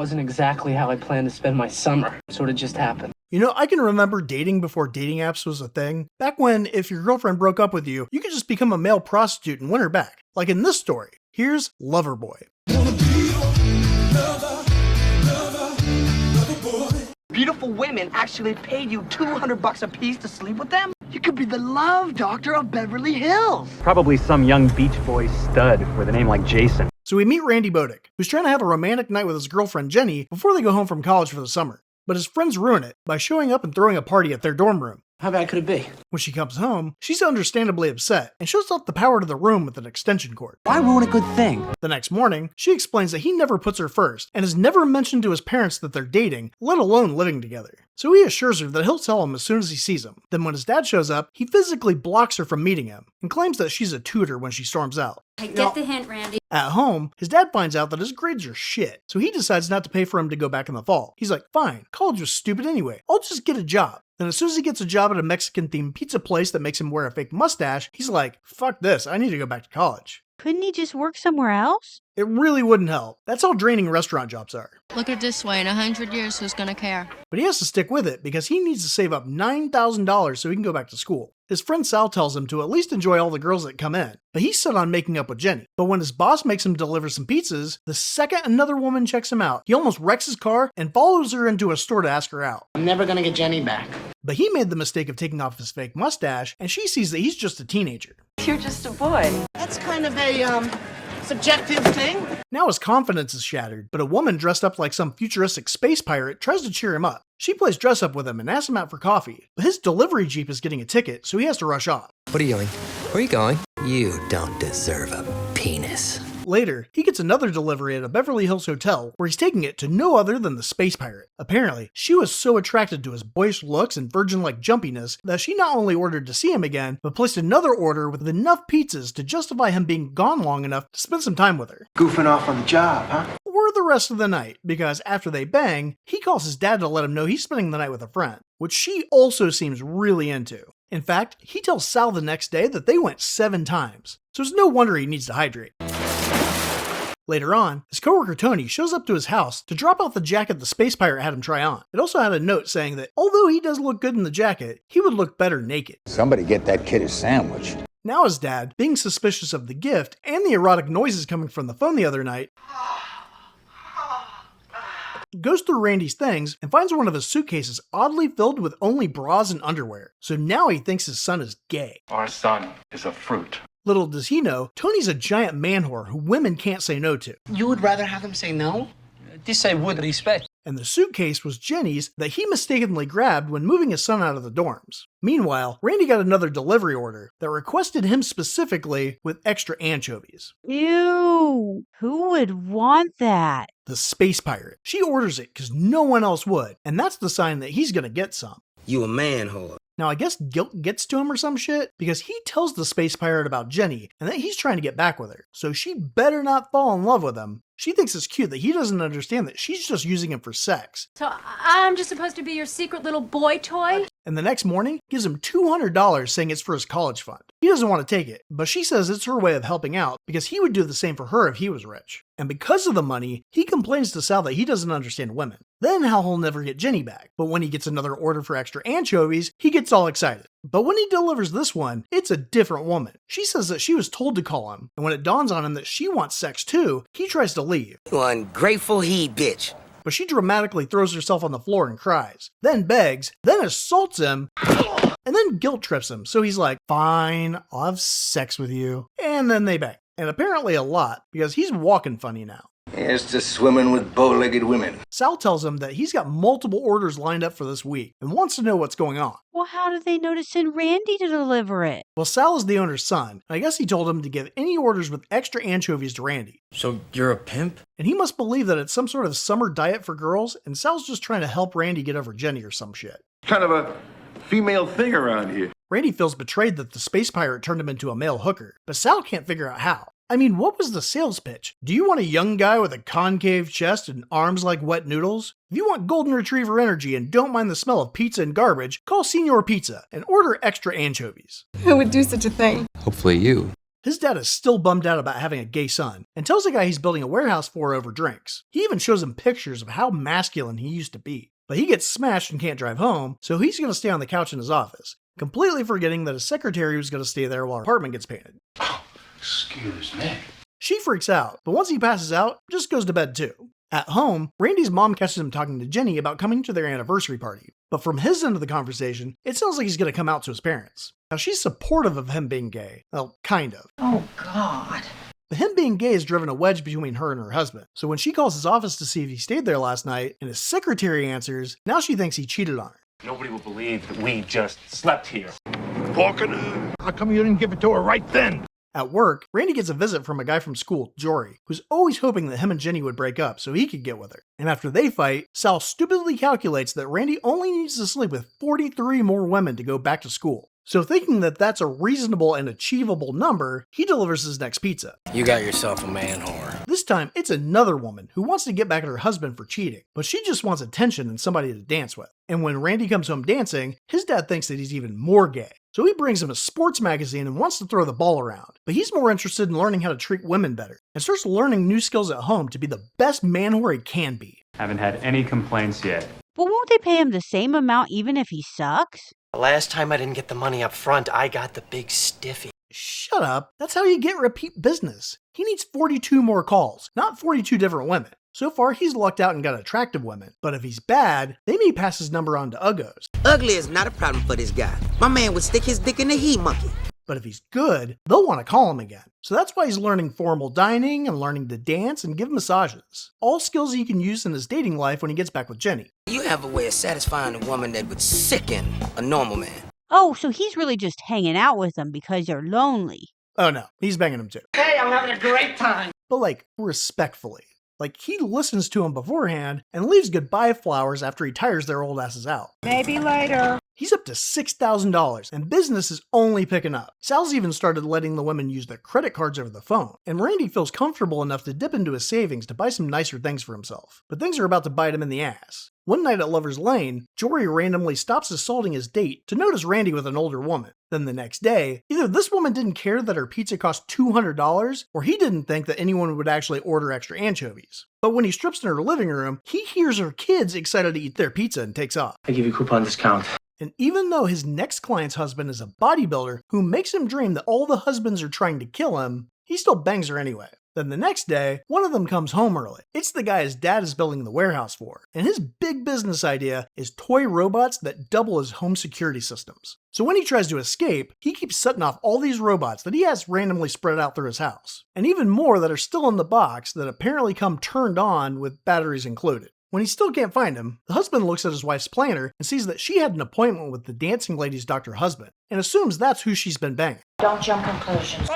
wasn't exactly how I planned to spend my summer. Sort of just happened. You know, I can remember dating before dating apps was a thing. Back when, if your girlfriend broke up with you, you could just become a male prostitute and win her back. Like in this story. Here's Loverboy. Beautiful women actually paid you $200 a piece to sleep with them? You could be the love doctor of Beverly Hills. Probably some young Beach Boy stud with a name like Jason. So we meet Randy Bodick, who's trying to have a romantic night with his girlfriend Jenny before they go home from college for the summer. But his friends ruin it by showing up and throwing a party at their dorm room. How bad could it be? When she comes home, she's understandably upset and shuts off the power to the room with an extension cord. Why ruin a good thing? The next morning, she explains that he never puts her first and has never mentioned to his parents that they're dating, let alone living together. So he assures her that he'll tell him as soon as he sees him. Then when his dad shows up, he physically blocks her from meeting him and claims that she's a tutor when she storms out. I get the hint, Randy. At home, his dad finds out that his grades are shit, so he decides not to pay for him to go back in the fall. He's like, fine, college was stupid anyway, I'll just get a job. Then as soon as he gets a job at a Mexican-themed pizza place that makes him wear a fake mustache, he's like, fuck this, I need to go back to college. Couldn't he just work somewhere else? It really wouldn't help. That's how draining restaurant jobs are. Look at it this way, in 100 years, who's gonna care? But he has to stick with it because he needs to save up $9,000 so he can go back to school. His friend Sal tells him to at least enjoy all the girls that come in, but he's set on making up with Jenny. But when his boss makes him deliver some pizzas, the second another woman checks him out, he almost wrecks his car and follows her into a store to ask her out. I'm never gonna get Jenny back. But he made the mistake of taking off his fake mustache, and she sees that he's just a teenager. You're just a boy. That's kind of a, subjective thing. Now his confidence is shattered, but a woman dressed up like some futuristic space pirate tries to cheer him up. She plays dress up with him and asks him out for coffee, but his delivery jeep is getting a ticket, so he has to rush off. What are you doing? Where are you going? You don't deserve a penis. Later, he gets another delivery at a Beverly Hills hotel where he's taking it to no other than the space pirate. Apparently, she was so attracted to his boyish looks and virgin-like jumpiness that she not only ordered to see him again, but placed another order with enough pizzas to justify him being gone long enough to spend some time with her. Goofing off on the job, huh? Or the rest of the night, because after they bang, he calls his dad to let him know he's spending the night with a friend, which she also seems really into. In fact, he tells Sal the next day that they went 7 times, so it's no wonder he needs to hydrate. Later on, his coworker Tony shows up to his house to drop off the jacket the space pirate had him try on. It also had a note saying that although he does look good in the jacket, he would look better naked. Somebody get that kid a sandwich. Now his dad, being suspicious of the gift and the erotic noises coming from the phone the other night, goes through Randy's things and finds one of his suitcases oddly filled with only bras and underwear. So now he thinks his son is gay. Our son is a fruit. Little does he know, Tony's a giant man whore who women can't say no to. You would rather have him say no? This I would respect. And the suitcase was Jenny's that he mistakenly grabbed when moving his son out of the dorms. Meanwhile, Randy got another delivery order that requested him specifically with extra anchovies. Ew, who would want that? The space pirate. She orders it because no one else would, and that's the sign that he's gonna get some. You a man whore. Now I guess guilt gets to him or some shit, because he tells the space pirate about Jenny and that he's trying to get back with her, so she better not fall in love with him. She thinks it's cute that he doesn't understand that she's just using him for sex. So I'm just supposed to be your secret little boy toy? And the next morning, gives him $200 saying it's for his college fund. He doesn't want to take it, but she says it's her way of helping out because he would do the same for her if he was rich. And because of the money, he complains to Sal that he doesn't understand women. Then how he'll never get Jenny back. But when he gets another order for extra anchovies, he gets all excited. But when he delivers this one, it's a different woman. She says that she was told to call him, and when it dawns on him that she wants sex too, he tries to leave. You ungrateful he bitch. But she dramatically throws herself on the floor and cries, then begs, then assaults him, and then guilt trips him. So he's like, fine, I'll have sex with you. And then they bang. And apparently a lot, because he's walking funny now. Here's to swimming with bow-legged women. Sal tells him that he's got multiple orders lined up for this week and wants to know what's going on. Well, how did they know to send Randy to deliver it? Well, Sal is the owner's son, and I guess he told him to give any orders with extra anchovies to Randy. So you're a pimp? And he must believe that it's some sort of summer diet for girls, and Sal's just trying to help Randy get over Jenny or some shit. Kind of a female thing around here. Randy feels betrayed that the space pirate turned him into a male hooker, but Sal can't figure out how. I mean, what was the sales pitch? Do you want a young guy with a concave chest and arms like wet noodles? If you want golden retriever energy and don't mind the smell of pizza and garbage, call Senior Pizza and order extra anchovies. Who would do such a thing? Hopefully you. His dad is still bummed out about having a gay son and tells the guy he's building a warehouse for over drinks. He even shows him pictures of how masculine he used to be. But he gets smashed and can't drive home, so he's going to stay on the couch in his office, completely forgetting that his secretary was going to stay there while her apartment gets painted. Excuse me. She freaks out, but once he passes out, just goes to bed too. At home, Randy's mom catches him talking to Jenny about coming to their anniversary party. But from his end of the conversation, it sounds like he's going to come out to his parents. Now, she's supportive of him being gay. Well, kind of. Oh, God. But him being gay has driven a wedge between her and her husband. So when she calls his office to see if he stayed there last night, and his secretary answers, now she thinks he cheated on her. Nobody will believe that we just slept here. Talking to her. How come you didn't give it to her right then? At work, Randy gets a visit from a guy from school, Jory, who's always hoping that him and Jenny would break up so he could get with her. And after they fight, Sal stupidly calculates that Randy only needs to sleep with 43 more women to go back to school. So thinking that that's a reasonable and achievable number, he delivers his next pizza. You got yourself a man whore. This time, it's another woman who wants to get back at her husband for cheating, but she just wants attention and somebody to dance with. And when Randy comes home dancing, his dad thinks that he's even more gay. So he brings him a sports magazine and wants to throw the ball around. But he's more interested in learning how to treat women better, and starts learning new skills at home to be the best man whore he can be. Haven't had any complaints yet. But won't they pay him the same amount even if he sucks? The last time I didn't get the money up front, I got the big stiffy. Shut up. That's how you get repeat business. He needs 42 more calls, not 42 different women. So far, he's lucked out and got attractive women. But if he's bad, they may pass his number on to uggos. Ugly is not a problem for this guy. My man would stick his dick in the he monkey. But if he's good, they'll want to call him again. So that's why he's learning formal dining and learning to dance and give massages. All skills he can use in his dating life when he gets back with Jenny. You have a way of satisfying a woman that would sicken a normal man. Oh, so he's really just hanging out with them because they're lonely. Oh no, he's banging him too. Hey, I'm having a great time. But like, respectfully. Like, he listens to him beforehand and leaves goodbye flowers after he tires their old asses out. Maybe later. He's up to $6,000, and business is only picking up. Sal's even started letting the women use their credit cards over the phone, and Randy feels comfortable enough to dip into his savings to buy some nicer things for himself. But things are about to bite him in the ass. One night at Lover's Lane, Jory randomly stops assaulting his date to notice Randy with an older woman. Then the next day, either this woman didn't care that her pizza cost $200, or he didn't think that anyone would actually order extra anchovies. But when he strips in her living room, he hears her kids excited to eat their pizza and takes off. I give you coupon discount. And even though his next client's husband is a bodybuilder who makes him dream that all the husbands are trying to kill him, he still bangs her anyway. Then the next day, one of them comes home early. It's the guy his dad is building the warehouse for, and his big business idea is toy robots that double as home security systems. So when he tries to escape, he keeps setting off all these robots that he has randomly spread out through his house, and even more that are still in the box that apparently come turned on with batteries included. When he still can't find him, the husband looks at his wife's planner and sees that she had an appointment with the dancing lady's doctor husband, and assumes that's who she's been banging. Don't jump conclusions.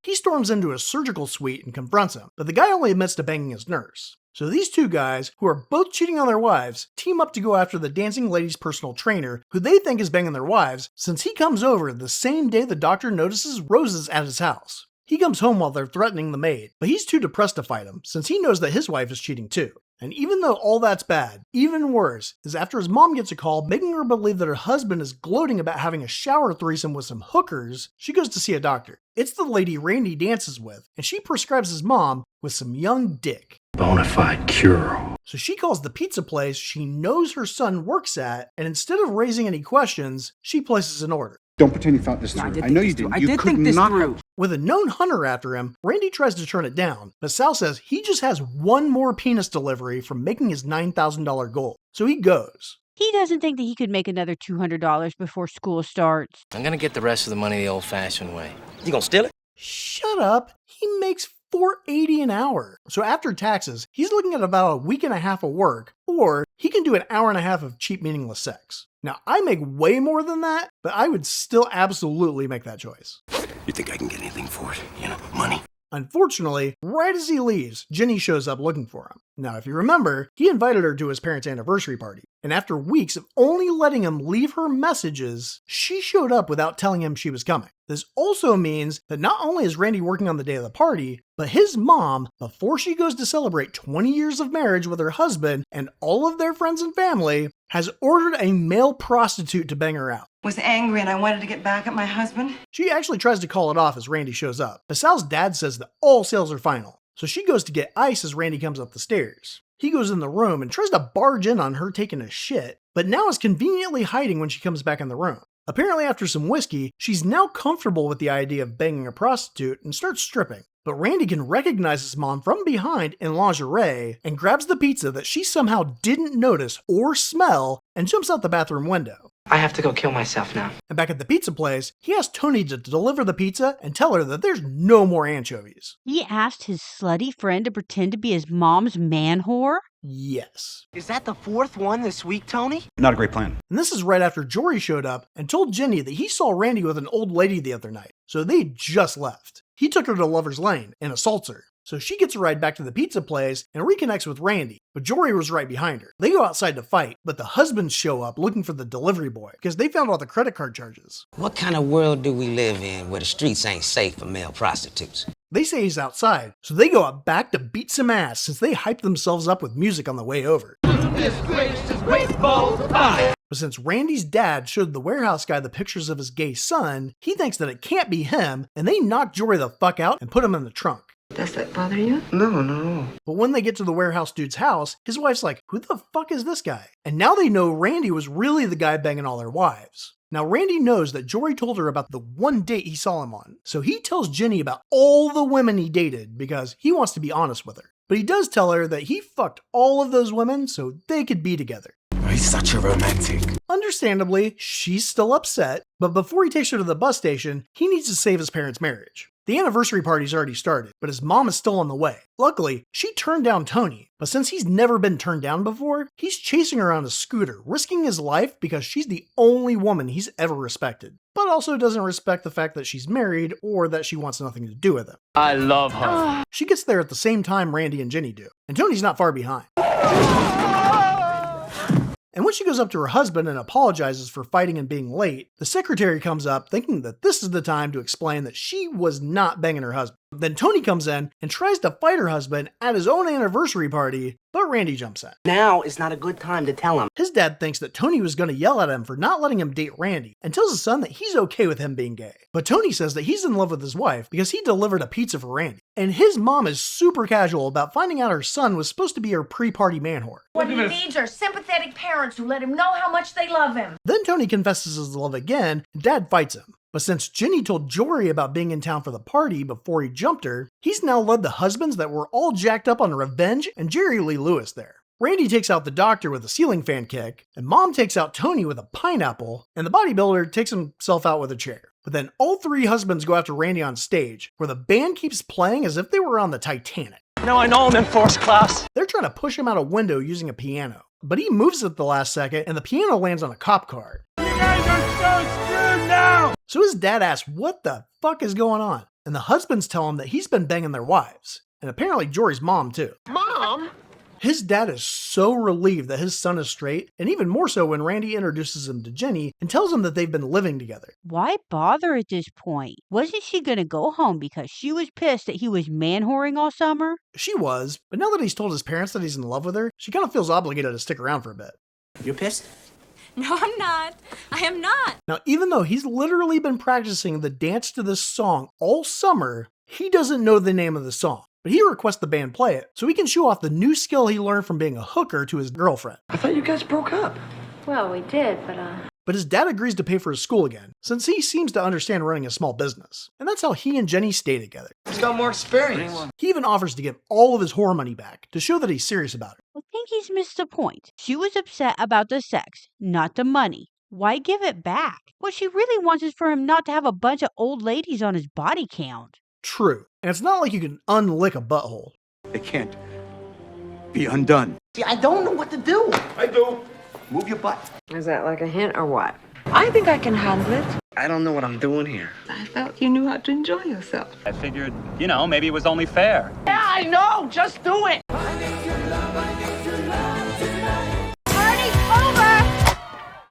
He storms into a surgical suite and confronts him, but the guy only admits to banging his nurse. So these two guys, who are both cheating on their wives, team up to go after the dancing lady's personal trainer, who they think is banging their wives, since he comes over the same day the doctor notices roses at his house. He comes home while they're threatening the maid, but he's too depressed to fight him, since he knows that his wife is cheating too. And even though all that's bad, even worse is after his mom gets a call making her believe that her husband is gloating about having a shower threesome with some hookers, she goes to see a doctor. It's the lady Randy dances with, and she prescribes his mom with some young dick. Bonafide cure. So she calls the pizza place she knows her son works at, and instead of raising any questions, she places an order. Don't pretend you thought this through. I know you didn't. You could not have. With a known hunter after him, Randy tries to turn it down, but Sal says he just has one more penis delivery from making his $9,000 goal. So he goes. He doesn't think that he could make another $200 before school starts. I'm gonna get the rest of the money the old-fashioned way. You gonna steal it? Shut up. He makes $4.80 an hour. So after taxes, he's looking at about a week and a half of work, or he can do an hour and a half of cheap, meaningless sex. Now, I make way more than that, but I would still absolutely make that choice. You think I can get anything for it? You know, money? Unfortunately, right as he leaves, Jenny shows up looking for him. Now, if you remember, he invited her to his parents' anniversary party, and after weeks of only letting him leave her messages, she showed up without telling him she was coming. This also means that not only is Randy working on the day of the party, but his mom, before she goes to celebrate 20 years of marriage with her husband and all of their friends and family, has ordered a male prostitute to bang her out. Was angry and I wanted to get back at my husband. She actually tries to call it off as Randy shows up, but Sal's dad says that all sales are final. So she goes to get ice as Randy comes up the stairs. He goes in the room and tries to barge in on her taking a shit, but now is conveniently hiding when she comes back in the room. Apparently after some whiskey, she's now comfortable with the idea of banging a prostitute and starts stripping. But Randy can recognize his mom from behind in lingerie and grabs the pizza that she somehow didn't notice or smell and jumps out the bathroom window. I have to go kill myself now. And back at the pizza place, he asks Tony to deliver the pizza and tell her that there's no more anchovies. He asked his slutty friend to pretend to be his mom's man whore? Yes. Is that the fourth one this week, Tony? Not a great plan. And this is right after Jory showed up and told Jenny that he saw Randy with an old lady the other night, so they just left. He took her to Lover's Lane and assaults her. So she gets a ride back to the pizza place and reconnects with Randy, but Jory was right behind her. They go outside to fight, but the husbands show up looking for the delivery boy because they found all the credit card charges. What kind of world do we live in where the streets ain't safe for male prostitutes? They say he's outside, so they go out back to beat some ass since they hype themselves up with music on the way over. But since Randy's dad showed the warehouse guy the pictures of his gay son, he thinks that it can't be him, and they knock Jory the fuck out and put him in the trunk. Does that bother you? No. But when they get to the warehouse dude's house, his wife's like, who the fuck is this guy? And now they know Randy was really the guy banging all their wives. Now Randy knows that Jory told her about the one date he saw him on, so he tells Jenny about all the women he dated because he wants to be honest with her. But he does tell her that he fucked all of those women so they could be together. He's such a romantic. Understandably, she's still upset, but before he takes her to the bus station, he needs to save his parents' marriage. The anniversary party's already started, but his mom is still on the way. Luckily, she turned down Tony, but since he's never been turned down before, he's chasing her on a scooter, risking his life because she's the only woman he's ever respected, but also doesn't respect the fact that she's married or that she wants nothing to do with him. I love her. She gets there at the same time Randy and Jenny do, and Tony's not far behind. And when she goes up to her husband and apologizes for fighting and being late, the secretary comes up thinking that this is the time to explain that she was not banging her husband. Then Tony comes in and tries to fight her husband at his own anniversary party, but Randy jumps in. Now is not a good time to tell him. His dad thinks that Tony was going to yell at him for not letting him date Randy and tells his son that he's okay with him being gay. But Tony says that he's in love with his wife because he delivered a pizza for Randy. And his mom is super casual about finding out her son was supposed to be her pre-party man whore. What he needs are sympathetic parents who let him know how much they love him. Then Tony confesses his love again, and Dad fights him. But since Jenny told Jory about being in town for the party before he jumped her, he's now led the husbands that were all jacked up on revenge and Jerry Lee Lewis there. Randy takes out the doctor with a ceiling fan kick, and Mom takes out Tony with a pineapple, and the bodybuilder takes himself out with a chair. But then all three husbands go after Randy on stage, where the band keeps playing as if they were on the Titanic. Now I know I'm in first class. They're trying to push him out a window using a piano, but he moves at the last second, and the piano lands on a cop car. You guys are so screwed now! So his dad asks what the fuck is going on, and the husbands tell him that he's been banging their wives, and apparently Jory's mom too. Mom? His dad is so relieved that his son is straight, and even more so when Randy introduces him to Jenny and tells him that they've been living together. Why bother at this point? Wasn't she gonna go home because she was pissed that he was man-whoring all summer? She was, but now that he's told his parents that he's in love with her, she kind of feels obligated to stick around for a bit. You're pissed? No, I'm not. I am not. Now, even though he's literally been practicing the dance to this song all summer, he doesn't know the name of the song. But he requests the band play it so he can show off the new skill he learned from being a hooker to his girlfriend. I thought you guys broke up. Well, we did, But his dad agrees to pay for his school again, since he seems to understand running a small business. And that's how he and Jenny stay together. He's got more experience. He even offers to give all of his whore money back to show that he's serious about it. I think he's missed the point. She was upset about the sex, not the money. Why give it back? What she really wants is for him not to have a bunch of old ladies on his body count. True. And it's not like you can unlick a butthole. It can't be undone. See, I don't know what to do. I do. Move your butt. Is that like a hint or what? I think I can handle it. I don't know what I'm doing here. I felt you knew how to enjoy yourself. I figured, maybe it was only fair. Yeah, I know. Just do it.